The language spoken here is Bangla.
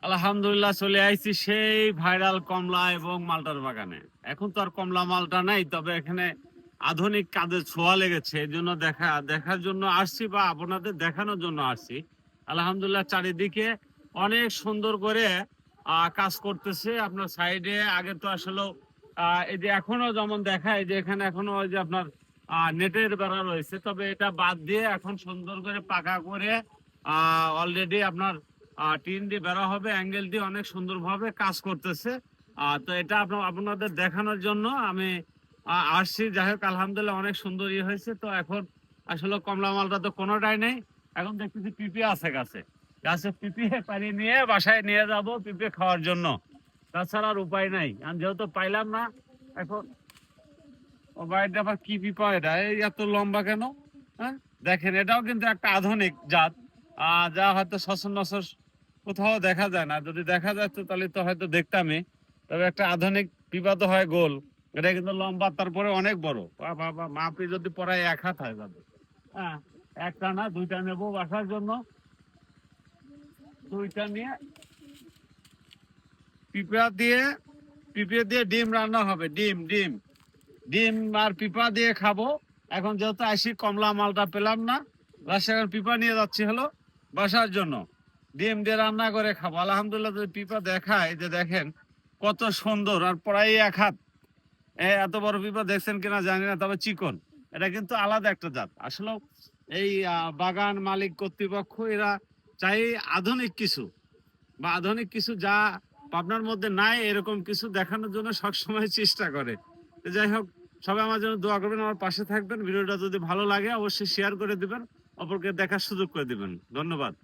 আলহামদুলিল্লাহ চলে আইছি সেই ভাইরাল কমলা এবং মালটার বাগানে। এখন তো আর কমলা মালটা নাই, তবে এখানে আধুনিক কাজের ছোঁয়া লেগেছে। এই জন্য দেখার জন্য আসছি বা আপনাদের দেখানোর জন্য আসছি। আলহামদুলিল্লাহ চারিদিকে অনেক সুন্দর করে কাজ করতেছে। আপনার সাইডে আগে তো আসলে এই যে এখনো যেমন দেখায় যে এখানে এখনো ওই যে আপনার নেটের বেড়া রয়েছে, তবে এটা বাদ দিয়ে এখন সুন্দর করে পাকা করে অলরেডি আপনার টিন দিয়ে বেড়া হবে, অ্যাঙ্গেল দিয়ে অনেক সুন্দরভাবে কাজ করতেছে। তো এটা আপনাদের দেখানোর জন্য আমি আসছি। যাই হোক আলহামদুলিল্লাহ অনেক সুন্দর ইয়ে হয়েছে। তো এখন আসলে কমলা মালটা তো কোনোটাই নেই, এখন দেখতেছি পিঁপে আছে গাছে। গাছে পিঁপে পানি নিয়ে বাসায় নিয়ে যাব পিঁপে খাওয়ার জন্য, তাছাড়া আর উপায় নাই। আমি যেহেতু পাইলাম না এখন। ও বাড়িতে আবার কি পিঁপা, এটা এই এত লম্বা কেন? হ্যাঁ, দেখেন এটাও কিন্তু একটা আধুনিক জাত, যা হয়তো সচরাচর কোথাও দেখা যায় না। যদি দেখা যায় তো তাহলে তো হয়তো দেখতামই। তবে একটা আধুনিক পিঁপা তো হয় গোল, এটা কিন্তু লম্বা, তারপরে অনেক বড়। বাবা, মাপি যদি পড়ায় 1 হাত হয়ে যাবে। হ্যাঁ, একটা না দুইটা নেবো বাসার জন্য। দুইটা নিয়ে পিঁপা দিয়ে পিঁপে দিয়ে ডিম রান্না হবে। ডিম ডিম ডিম আর পিঁপা দিয়ে খাবো। এখন যেহেতু আসি কমলা মালটা পেলাম না, বাসায় এখন পিঁপা নিয়ে যাচ্ছি হলো বাসার জন্য। ডিম দিয়ে রান্না করে খাবো। আলহামদুলিল্লাহ যদি পিঁপা দেখায়, যে দেখেন কত সুন্দর, আর প্রায় 1 হাত। এত বড় পিঁপা দেখছেন কিনা জানি না, তবে চিকন। এটা কিন্তু আলাদা একটা জাত আসলে। এই বাগান মালিক কর্তৃপক্ষ এরা চাই আধুনিক কিছু, বা আধুনিক কিছু যা পাবনার মধ্যে নাই, এরকম কিছু দেখানোর জন্য সবসময় চেষ্টা করে। তো যাই হোক, সবাই আমার জন্য দোয়া করবেন, আমার পাশে থাকবেন। ভিডিওটা যদি ভালো লাগে অবশ্যই শেয়ার করে দিবেন, অপরকে দেখার সুযোগ করে দিবেন। ধন্যবাদ।